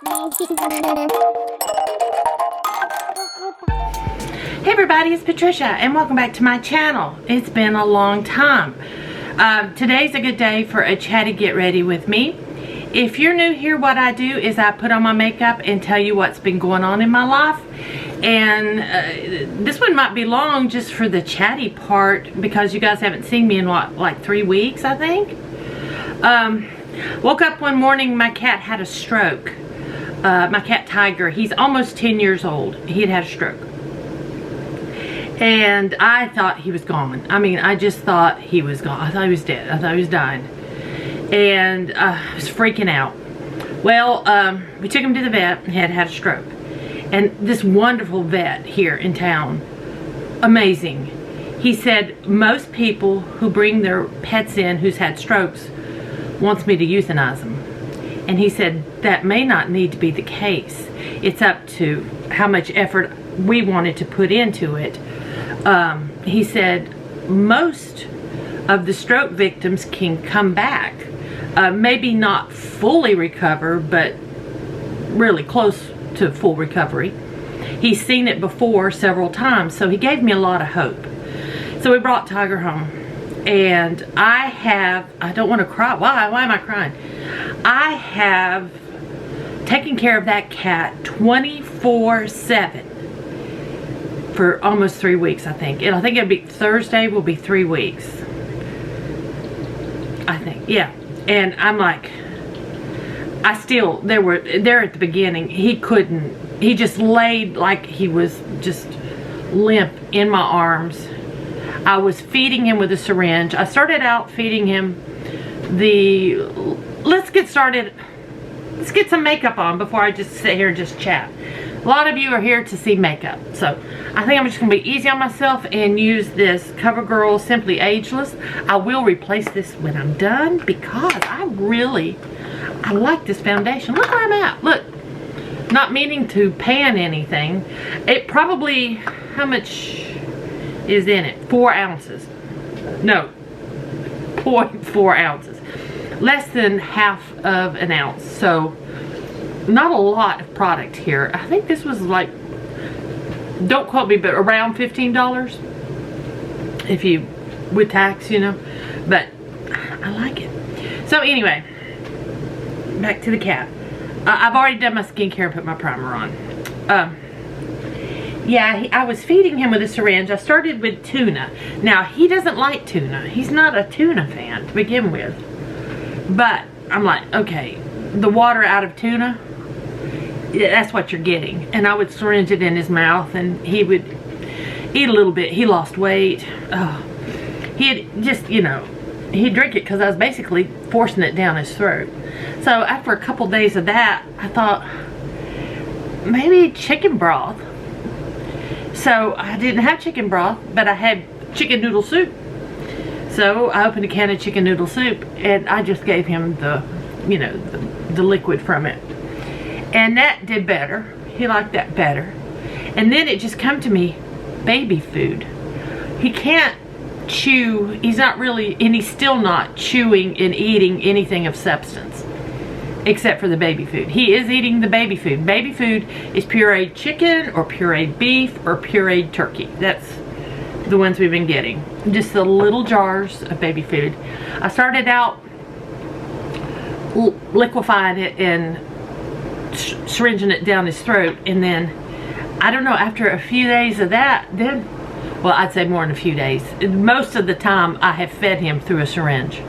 Hey everybody, it's Patricia and welcome back to my channel. It's been a long time. Today's a good day for a chatty get ready with me. If you're new here, what I do is I put on my makeup and tell you what's been going on in my life. And this one might be long just for the chatty part because you guys haven't seen me in what, like 3 weeks, I think. Woke up one morning, my cat had a stroke. My cat Tiger, he's almost 10 years old. He had a stroke. And I thought he was gone. I mean, I just thought he was gone. I thought he was dead. I thought he was dying. And I was freaking out. Well, we took him to the vet. He had had a stroke. And this wonderful vet here in town, amazing. He said most people who bring their pets in who's had strokes wants me to euthanize them. And he said that may not need to be the case. It's up to how much effort we wanted to put into it. He said most of the stroke victims can come back. Maybe not fully recover, but really close to full recovery. He's seen it before several times, so he gave me a lot of hope. So we brought Tiger home. And I don't want to cry. Why am I crying? I have taken care of that cat 24/7 for almost 3 weeks, I think. And I think it'll be Thursday will be 3 weeks. I think, yeah. And I'm like, there at the beginning, he just laid like he was just limp in my arms. I was feeding him with a syringe. I started out feeding him let's get started. Let's get some makeup on before I just sit here and just chat. A lot of you are here to see makeup. So I think I'm just going to be easy on myself and use this CoverGirl Simply Ageless. I will replace this when I'm done because I like this foundation. Look where I'm at. Look. Not meaning to pan anything. It probably, how much is in it? 4 ounces. No, 0.4 ounces. Less than half of an ounce. So not a lot of product here. I think this was like, don't quote me, but around $15 if you with tax, you know. But I like it. So anyway, back to the cat. I've already done my skincare and put my primer on. Yeah, I was feeding him with a syringe. I started with tuna. Now, he doesn't like tuna. He's not a tuna fan to begin with. But I'm like, okay, the water out of tuna, that's what you're getting. And I would syringe it in his mouth and he would eat a little bit. He lost weight. He'd just, you know, he'd drink it because I was basically forcing it down his throat. So after a couple days of that, I thought, maybe chicken broth. So I didn't have chicken broth, but I had chicken noodle soup. So I opened a can of chicken noodle soup and I just gave him the, you know, the liquid from it. And that did better. He liked that better. And then it just come to me, baby food. He can't chew. He's not really, and he's still not chewing and eating anything of substance. Except for the baby food. He is eating the baby food. Baby food is pureed chicken or pureed beef or pureed turkey. That's the ones we've been getting. Just the little jars of baby food. I started out liquefying it and syringing it down his throat. And then, I don't know, after a few days of that, then, well, I'd say more than a few days. Most of the time, I have fed him through a syringe.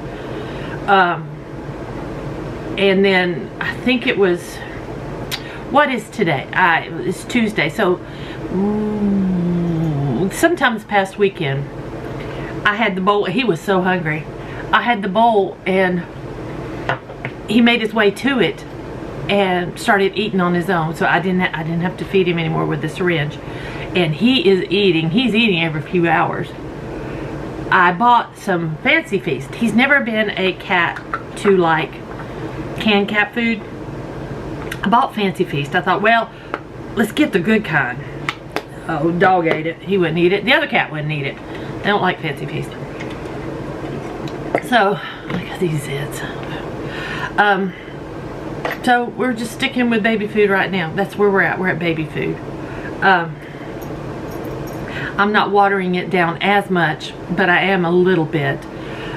And then I think it was, what is today? It's Tuesday. So sometime this past weekend, I had the bowl. He was so hungry. I had the bowl and he made his way to it and started eating on his own. So I didn't have to feed him anymore with the syringe. And he is eating. He's eating every few hours. I bought some Fancy Feast. He's never been a cat to like canned cat food. I bought Fancy Feast. I thought, well, let's get the good kind. Oh, dog ate it. He wouldn't eat it. The other cat wouldn't eat it. They don't like Fancy Feast. So, look at these zits. So we're just sticking with baby food right now. That's where we're at. We're at baby food. I'm not watering it down as much, but I am a little bit.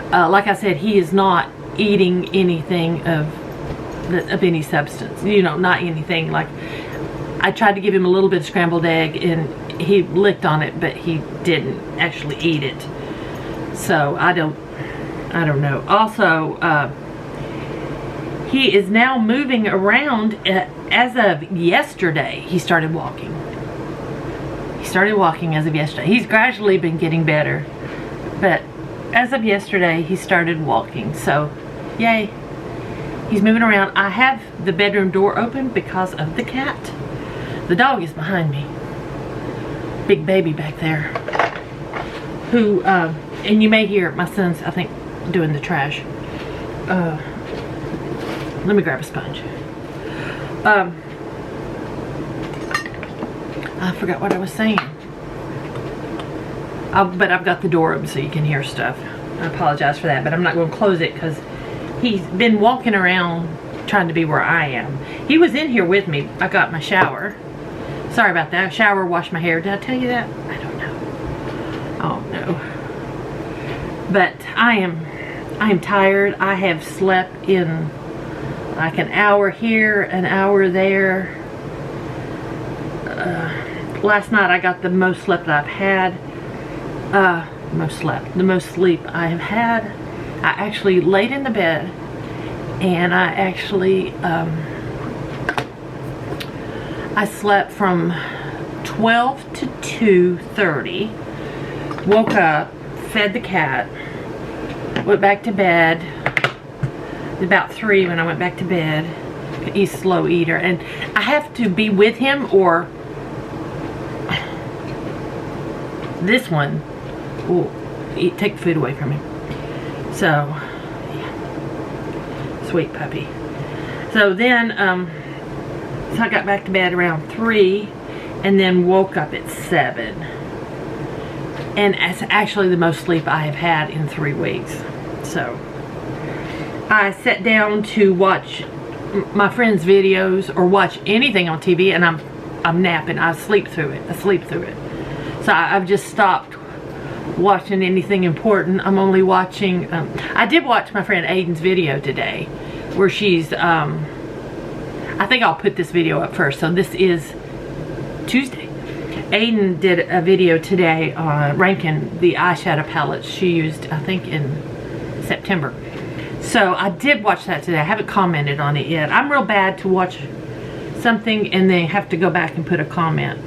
Like I said, he is not eating anything of any substance. You know, not anything. Like, I tried to give him a little bit of scrambled egg, and he licked on it, but he didn't actually eat it. So I don't know. Also, he is now moving around. As of yesterday, he started walking. He started walking as of yesterday. He's gradually been getting better, but as of yesterday, he started walking. So, yay. He's moving around. I have the bedroom door open because of the cat. The dog is behind me. Big baby back there. Who, and you may hear my son's, I think, doing the trash. Let me grab a sponge. I forgot what I was saying. But I've got the door open so you can hear stuff. I apologize for that, but I'm not going to close it because he's been walking around trying to be where I am. He was in here with me. I got my shower. Sorry about that. Shower, wash my hair. Did I tell you that? I don't know. Oh no. But I am tired. I have slept in like an hour here, an hour there. Last night I got the most sleep that I've had. The most sleep I have had. I actually laid in the bed, and I actually I slept from 12 to 2:30. Woke up, fed the cat, went back to bed. It was about 3 when I went back to bed. He's a slow eater, and I have to be with him, or this one will take the food away from him. So, yeah. Sweet puppy. So then, so I got back to bed around 3, and then woke up at 7. And it's actually the most sleep I have had in 3 weeks. So, I sat down to watch my friends' videos or watch anything on TV, and I'm napping. I sleep through it. So I've just stopped watching anything important. I'm only watching, I did watch my friend Aidan's video today, where she's, I think I'll put this video up first. So this is Tuesday. Aidan did a video today ranking the eyeshadow palettes she used, I think, in September. So I did watch that today. I haven't commented on it yet. I'm real bad to watch something and then have to go back and put a comment.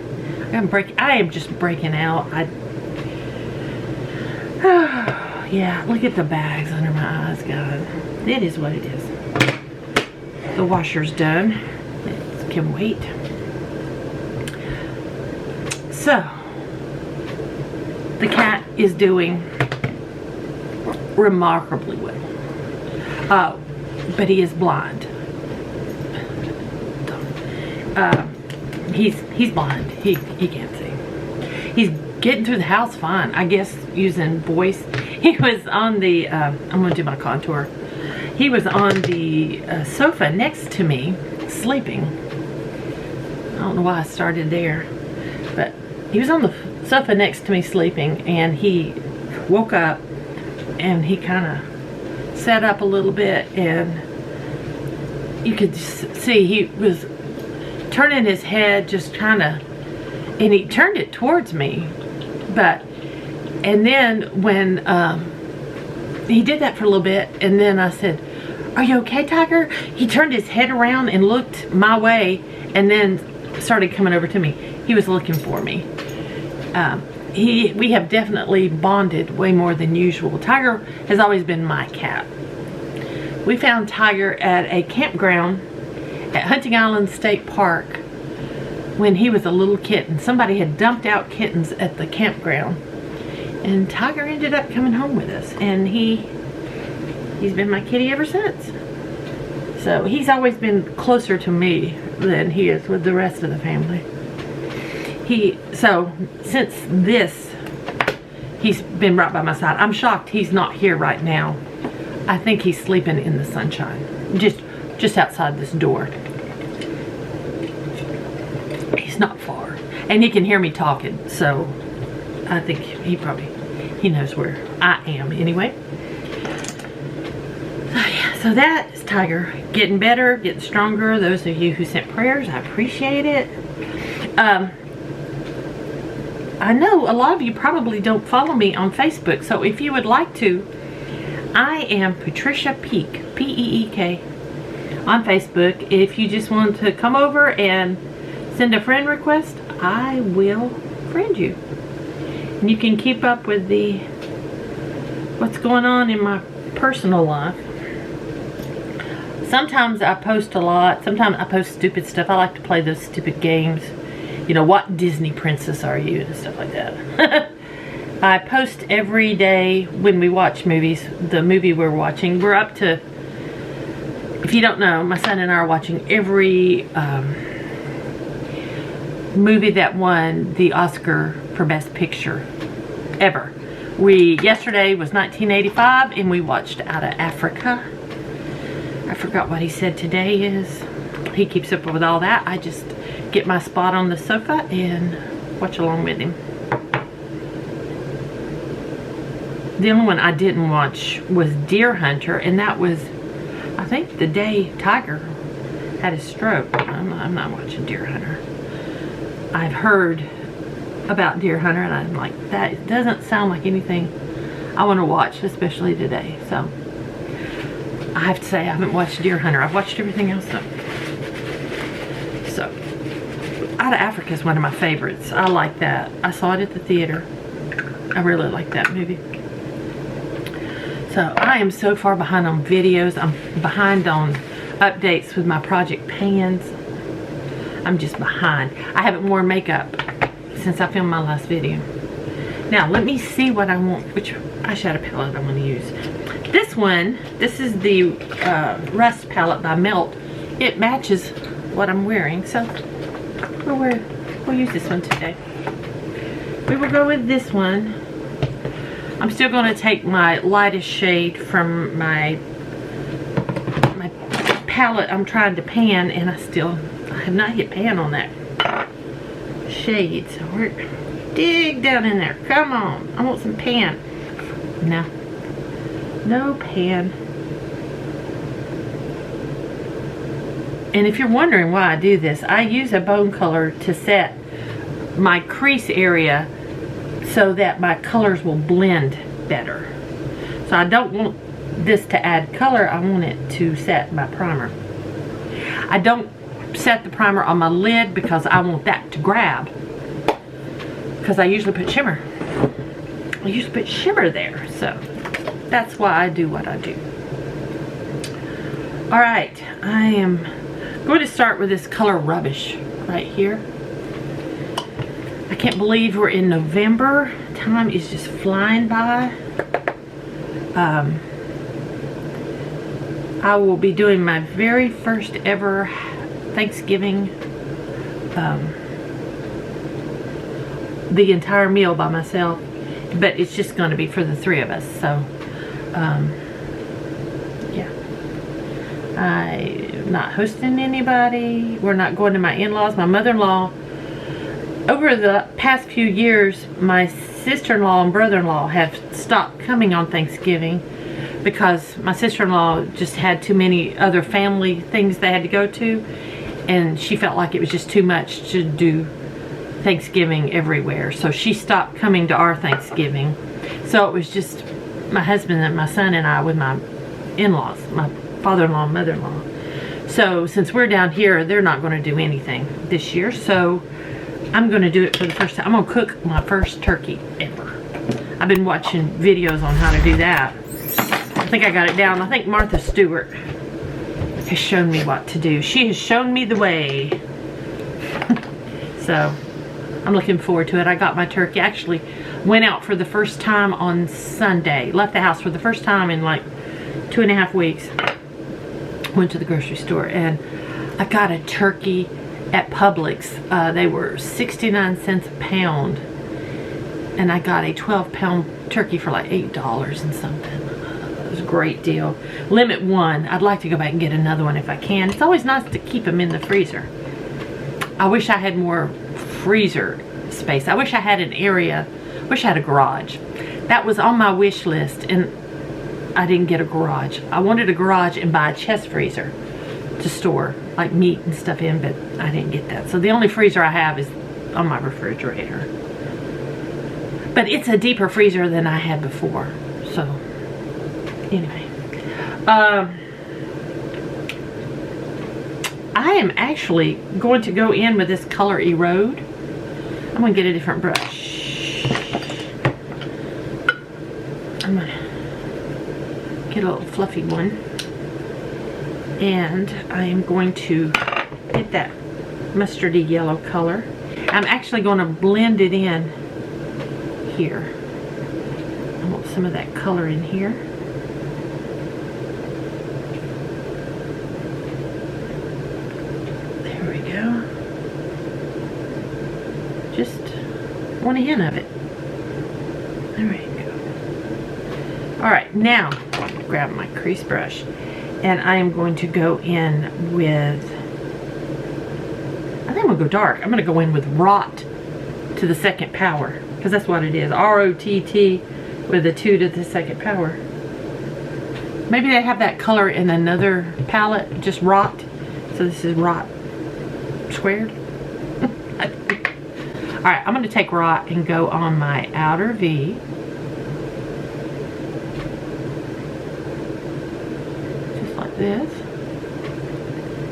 I am just breaking out. Yeah, look at the bags under my eyes, God. It is what it is. The washer's done. It can wait. So, the cat is doing remarkably well. But he is blind. He's blind. He can't see. He's getting through the house fine, I guess, using voice. He was on the, I'm going to do my contour. He was on the sofa next to me, sleeping. I don't know why I started there, but he was on the sofa next to me sleeping, and he woke up, and he kind of sat up a little bit, and you could see he was turning his head, just kind of, and he turned it towards me, and then when he did that for a little bit, and then I said, "Are you okay, Tiger?" He turned his head around and looked my way, and then started coming over to me. He was looking for me. We have definitely bonded way more than usual. Tiger has always been my cat. We found Tiger at a campground at Hunting Island State Park when he was a little kitten. Somebody had dumped out kittens at the campground, and Tiger ended up coming home with us, and he's been my kitty ever since. So he's always been closer to me than he is with the rest of the family. So since this, he's been right by my side. I'm shocked he's not here right now. I think he's sleeping in the sunshine, just just outside this door. He's not far, and he can hear me talking, so I think he knows where I am anyway. So yeah, so that is Tiger getting better, getting stronger. Those of you who sent prayers, I appreciate it. I know a lot of you probably don't follow me on Facebook, so if you would like to, I am Patricia Peek, P-E-E-K, on Facebook. If you just want to come over and send a friend request, I will friend you. And you can keep up with what's going on in my personal life. Sometimes I post a lot. Sometimes I post stupid stuff. I like to play those stupid games. You know, what Disney princess are you? And stuff like that. I post every day when we watch movies. The movie we're watching. We're up to, if you don't know, my son and I are watching every movie that won the Oscar for Best Picture ever. Yesterday was 1985 and we watched Out of Africa. I forgot what he said today is. He keeps up with all that. I just get my spot on the sofa and watch along with him. The only one I didn't watch was Deer Hunter, and that was, I think, the day Tiger had his stroke. I'm not watching Deer Hunter. I've heard about Deer Hunter, and I'm like, that doesn't sound like anything I want to watch, especially today. So I have to say I haven't watched Deer Hunter. I've watched everything else though. So Out of Africa is one of my favorites. I like that. I saw it at the theater. I really like that movie. So I am so far behind on videos. I'm behind on updates with my project pans. I'm just behind. I haven't worn makeup since I filmed my last video. Now let me see what I want, which eyeshadow palette I want to use. This one, this is the Rust palette by Melt. It matches what I'm wearing, so we'll use this one today. We will go with this one. I'm still going to take my lightest shade from my palette I'm trying to pan, and I have not hit pan on that shade, so we're dig down in there. Come on, I want some pan. No pan. And if you're wondering why I do this, I use a bone color to set my crease area so that my colors will blend better. So I don't want this to add color, I want it to set my primer. I don't set the primer on my lid because I want that to grab, because I usually put shimmer. I usually put shimmer there, so that's why I do what I do. Alright, I am going to start with this color Rubbish right here. I can't believe we're in November. Time is just flying by. I will be doing my very first ever Thanksgiving, the entire meal by myself, but it's just going to be for the three of us. So yeah, I'm not hosting anybody. We're not going to my in-laws. My mother-in-law, over the past few years, my sister-in-law and brother-in-law have stopped coming on Thanksgiving because my sister-in-law just had too many other family things they had to go to, and she felt like it was just too much to do Thanksgiving everywhere. So she stopped coming to our Thanksgiving. So it was just my husband and my son and I with my in-laws, my father-in-law and mother-in-law. So since we're down here, they're not going to do anything this year. So I'm going to do it for the first time. I'm going to cook my first turkey ever. I've been watching videos on how to do that. I think I got it down. I think Martha Stewart has shown me what to do. She has shown me the way. So I'm looking forward to it. I got my turkey. I actually went out for the first time on Sunday. Left the house for the first time in like 2.5 weeks. Went to the grocery store and I got a turkey at Publix. They were 69 cents a pound, and I got a 12-pound turkey for like $8 and something. was a great deal. Limit 1. I'd like to go back and get another one if I can. It's always nice to keep them in the freezer. I wish I had more freezer space. I wish I had an area. I wish I had a garage. That was on my wish list, and I didn't get a garage. I wanted a garage and buy a chest freezer to store like meat and stuff in, but I didn't get that. So the only freezer I have is on my refrigerator. But it's a deeper freezer than I had before. So anyway, I am actually going to go in with this color Erode. I'm going to get a different brush. I'm going to get a little fluffy one. And I am going to get that mustardy yellow color. I'm actually going to blend it in here. I want some of that color in here. Just one hint of it. There you go. Alright, now grab my crease brush and I am going to go in with, I think I'm going to go dark. I'm going to go in with Rot to the second power, because that's what it is. R-O-T-T with a 2 to the second power. Maybe they have that color in another palette, just Rot. So this is Rot squared. Alright, I'm going to take Rot and go on my outer V. Just like this.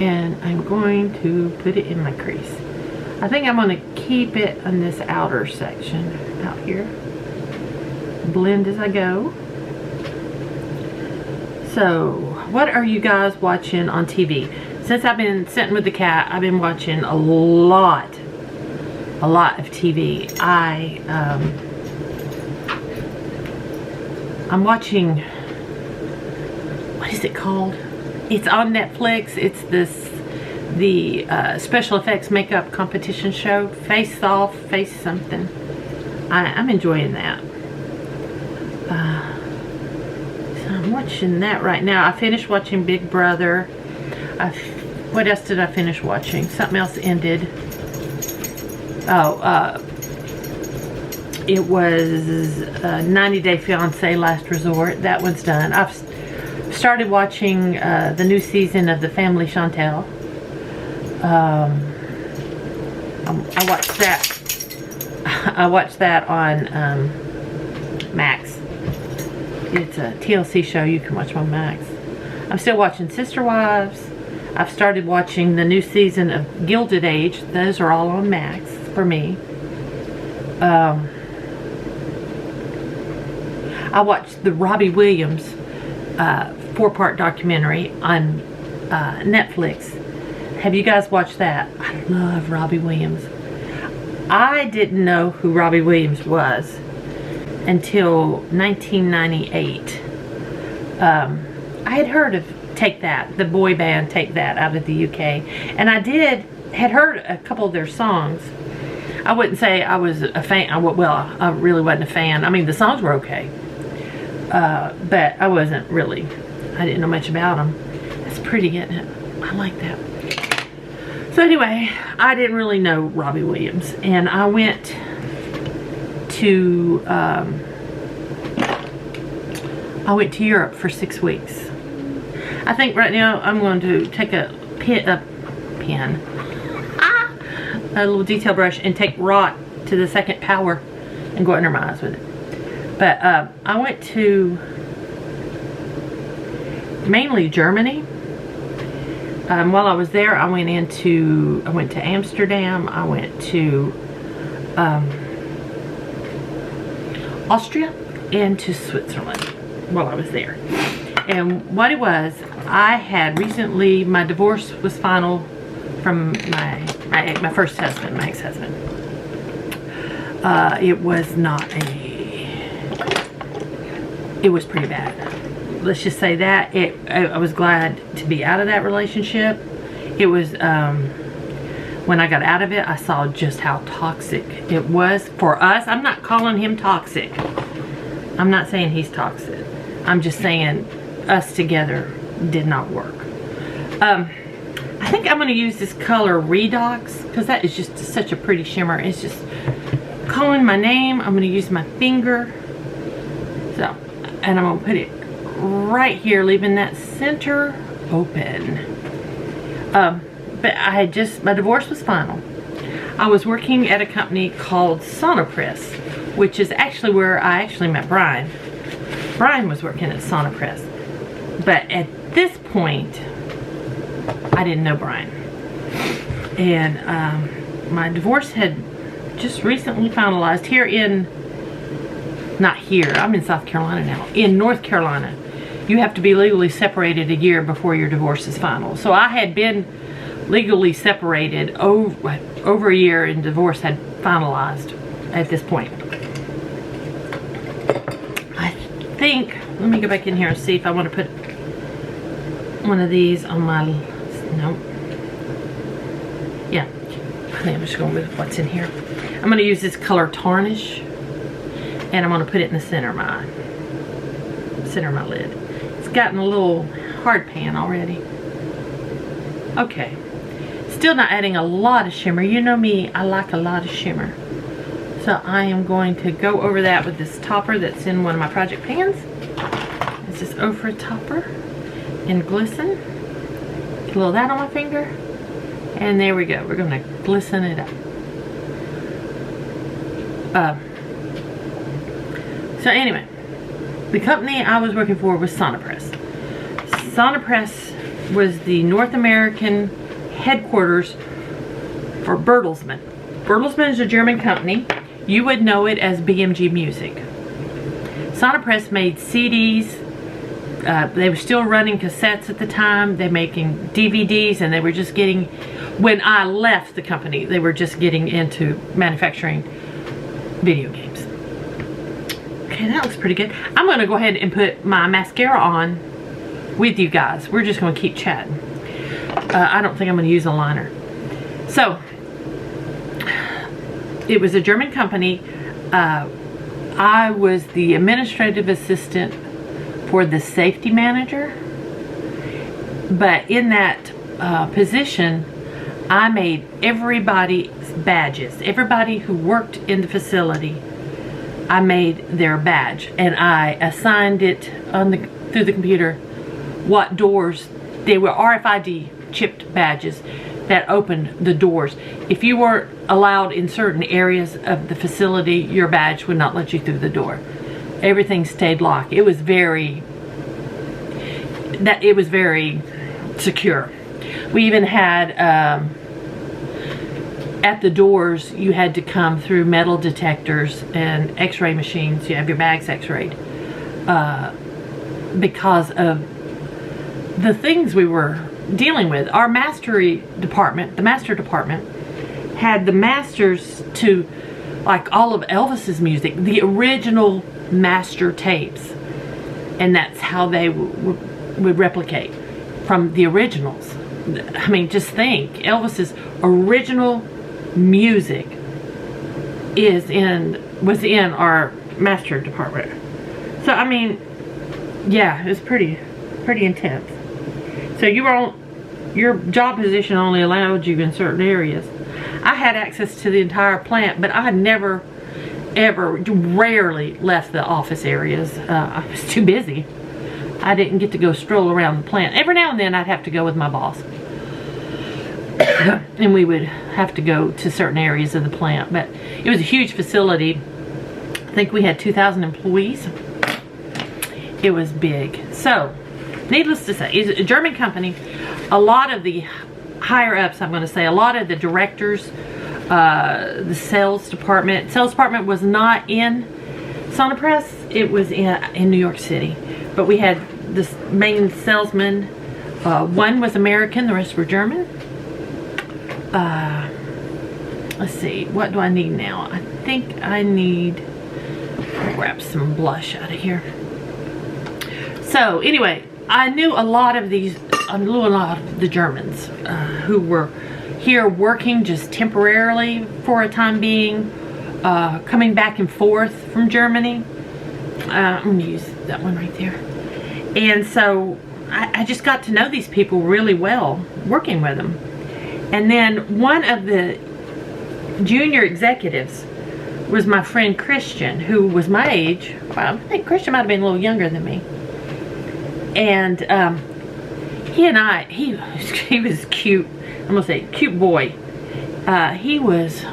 And I'm going to put it in my crease. I think I'm going to keep it on this outer section out here. Blend as I go. So, what are you guys watching on TV? Since I've been sitting with the cat, I've been watching a lot of TV. I'm watching, what is it called? It's on Netflix. It's the special effects makeup competition show, Face Off, Face something. I'm enjoying that. So I'm watching that right now. I finished watching Big Brother. What else did I finish watching? Something else ended. It was 90 Day Fiancé Last Resort. That one's done. I've started watching the new season of The Family Chantel. I watched that. I watched that on Max. It's a TLC show you can watch on Max. I'm still watching Sister Wives. I've started watching the new season of Gilded Age. Those are all on Max for me. I watched the Robbie Williams 4-part documentary on Netflix. Have you guys watched that? I love Robbie Williams. I didn't know who Robbie Williams was until 1998. I had heard of Take That, the boy band Take That out of the UK, and I had heard a couple of their songs. I wouldn't say I was a fan. Well, I really wasn't a fan. I mean, the songs were okay, but I wasn't really. I didn't know much about them. That's pretty, isn't it? I like that. So anyway, I didn't really know Robbie Williams, and I went to Europe for 6 weeks. I think right now I'm going to take a little detail brush and take Rot to the second power and go under my eyes with it. But I went to mainly Germany. While I was there, I went to Amsterdam. I went to Austria and to Switzerland while I was there. And what it was, I had recently, my divorce was final from my first husband, my ex-husband. It was pretty bad. Let's just say that. I was glad to be out of that relationship. It was, when I got out of it, I saw just how toxic it was for us. I'm not calling him toxic. I'm not saying he's toxic. I'm just saying us together did not work. I think I'm going to use this color Redox because that is just such a pretty shimmer. It's just calling my name. I'm going to use my finger. So, and I'm going to put it right here, leaving that center open. But my divorce was final. I was working at a company called Sonopress, which is actually where I actually met Brian. Brian was working at Sonopress. But at this point, I didn't know Brian. And my divorce had just recently finalized here not here, I'm in South Carolina now. In North Carolina, you have to be legally separated a year before your divorce is final. So I had been legally separated over a year, and divorce had finalized at this point. I think, let me go back in here and see if I want to put one of these on my, no. Yeah, I think I'm just going with what's in here. I'm going to use this color Tarnish, and I'm going to put it in the center of my lid. It's gotten a little hard pan already. Okay. Still not adding a lot of shimmer. You know me, I like a lot of shimmer. So I am going to go over that with this topper that's in one of my project pans. This is Ofra topper in Glisten. Get a little of that on my finger. And there we go. We're going to glisten it up. So anyway, the company I was working for was Sonopress. Sonopress was the North American headquarters for Bertelsmann. Bertelsmann is a German company. You would know it as BMG Music. Sonopress made CDs. They were still running cassettes at the time. They're making DVDs, and they were just getting, when I left the company, they were just getting into manufacturing video games. Okay, that looks pretty good. I'm going to go ahead and put my mascara on with you guys. We're just going to keep chatting. I don't think I'm going to use a liner. So, it was a German company. I was the administrative assistant for the safety manager. But in that position, I made everybody's badges. Everybody who worked in the facility, I made their badge. And I assigned it through the computer what doors. They were RFID chipped badges that opened the doors. If you weren't allowed in certain areas of the facility, your badge would not let you through the door. Everything stayed locked. It was very secure. We even had at the doors, you had to come through metal detectors and x-ray machines. You have your bags x-rayed because of the things we were dealing with. Our mastery department, the master department, had the masters to, like, all of Elvis's music, the original master tapes, and that's how they would replicate from the originals. I mean, just think, Elvis's original music was in our master department. So I mean, yeah, it was pretty intense. So your job position only allowed you in certain areas. I had access to the entire plant, but I had never, ever, rarely left the office areas. I was too busy. I didn't get to go stroll around the plant. Every now and then I'd have to go with my boss. And we would have to go to certain areas of the plant. But it was a huge facility. I think we had 2,000 employees. It was big. So, needless to say, it's a German company. A lot of the higher ups, I'm going to say, a lot of the directors, the sales department was not in Sonopress. It was in New York City. But we had this main salesman. One was American, the rest were German. Let's see, what do I need now? I think I need, I'll grab some blush out of here. So anyway, I knew a lot of the Germans who were here working just temporarily for a time being, coming back and forth from Germany. I'm gonna use that one right there. And so I just got to know these people really well working with them. And then one of the junior executives was my friend Christian, who was my age. Well, I think Christian might have been a little younger than me. And he and I, he was cute. I'm gonna say cute boy. He was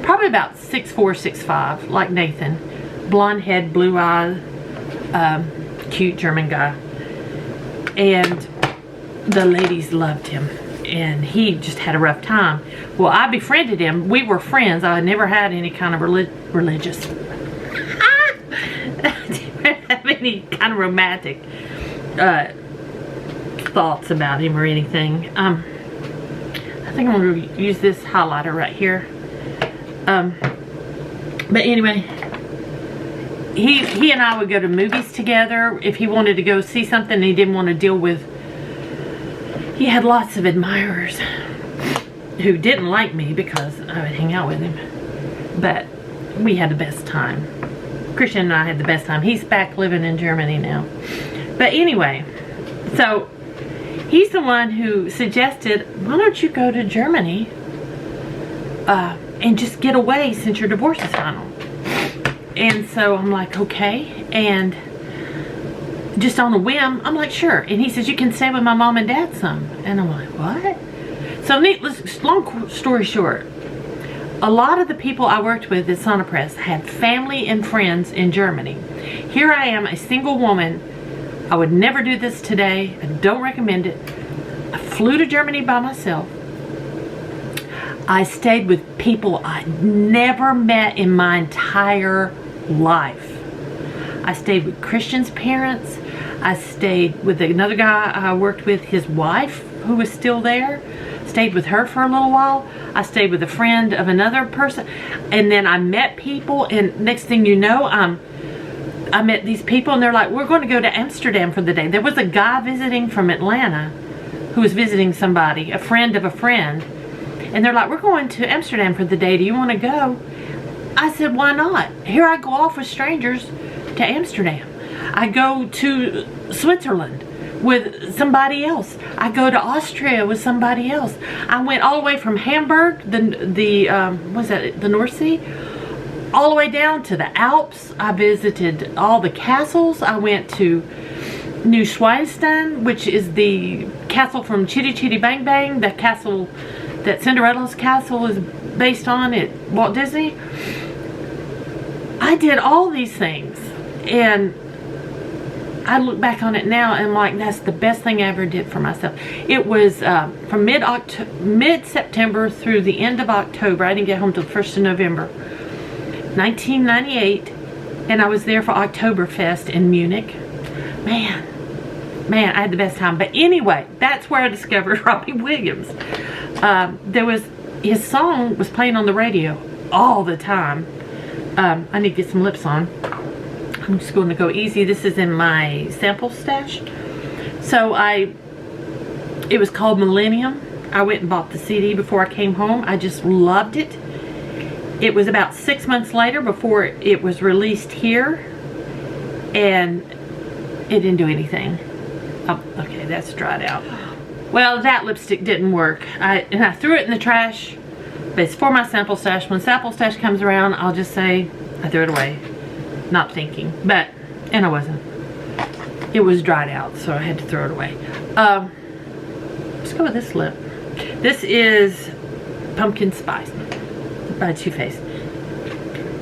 probably about 6'4", 6'5", like Nathan. Blonde head, blue eyes, cute German guy. And the ladies loved him. And he just had a rough time. Well, I befriended him. We were friends. I never had any kind of religious. I didn't have any kind of romantic thoughts about him or anything. I think I'm going to use this highlighter right here. But anyway, he and I would go to movies together. If he wanted to go see something and he didn't want to deal with, he had lots of admirers who didn't like me because I would hang out with him. But we had the best time. Christian and I had the best time. He's back living in Germany now. But anyway, so he's the one who suggested, why don't you go to Germany and just get away since your divorce is final. And so I'm like, okay. And just on a whim, I'm like, sure. And he says, you can stay with my mom and dad some. And I'm like, what? So long story short, a lot of the people I worked with at Sonopress had family and friends in Germany. Here I am, a single woman. I would never do this today. I don't recommend it. I flew to Germany by myself. I stayed with people I'd never met in my entire life. I stayed with Christian's parents. I stayed with another guy I worked with, his wife, who was still there. Stayed with her for a little while. I stayed with a friend of another person. And then I met people, and next thing you know, I met these people, and they're like, we're going to go to Amsterdam for the day. There was a guy visiting from Atlanta who was visiting somebody, a friend of a friend. And they're like, we're going to Amsterdam for the day. Do you want to go? I said, why not? Here I go off with strangers to Amsterdam. I go to Switzerland with somebody else. I go to Austria with somebody else. I went all the way from Hamburg, the North Sea, all the way down to the Alps. I visited all the castles. I went to Neuschwanstein, which is the castle from Chitty Chitty Bang Bang, the castle that Cinderella's castle is based on at Walt Disney. I did all these things, and I look back on it now and I'm like, that's the best thing I ever did for myself. It was from mid-September through the end of October. I didn't get home till the 1st of November, 1998, and I was there for Oktoberfest in Munich. Man, I had the best time. But anyway, that's where I discovered Robbie Williams. His song was playing on the radio all the time. I need to get some lips on. I'm just going to go easy. This is in my sample stash. So it was called Millennium. I went and bought the CD before I came home. I just loved it. It was about 6 months later before it was released here, and it didn't do anything. Oh, okay, that's dried out. Well, that lipstick didn't work. And I threw it in the trash, but it's for my sample stash. When sample stash comes around, I'll just say I threw it away, not thinking. And I wasn't. It was dried out, so I had to throw it away. Let's go with this lip. This is Pumpkin Spice by Too Faced.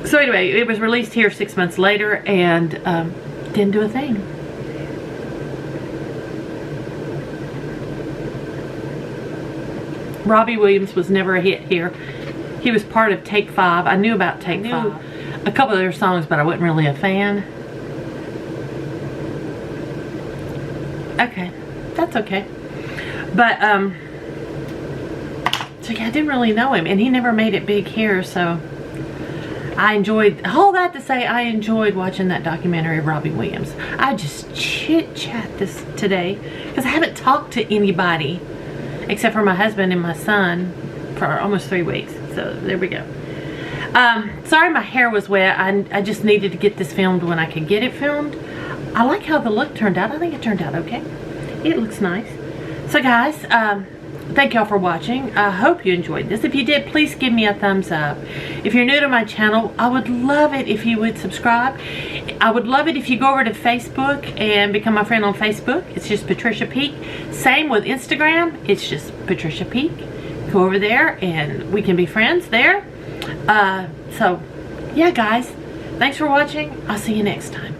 So anyway, it was released here 6 months later, and didn't do a thing. Robbie Williams was never a hit here. He was part of Take 5. I knew about Take 5. A couple of their songs, but I wasn't really a fan. Okay, that's okay. But, so yeah, I didn't really know him, and he never made it big here, so I enjoyed, all that to say, I enjoyed watching that documentary of Robbie Williams. I just chit-chat this today, because I haven't talked to anybody except for my husband and my son for almost 3 weeks. So there we go. Sorry my hair was wet. I just needed to get this filmed when I could get it filmed. I like how the look turned out. I think it turned out okay. It looks nice. So guys, thank y'all for watching. I hope you enjoyed this. If you did, please give me a thumbs up. If you're new to my channel, I would love it if you would subscribe. I would love it if you go over to Facebook and become my friend on Facebook. It's just Patricia Peak. Same with Instagram. It's just Patricia Peak. Go over there and we can be friends there. So, yeah guys. Thanks for watching. I'll see you next time.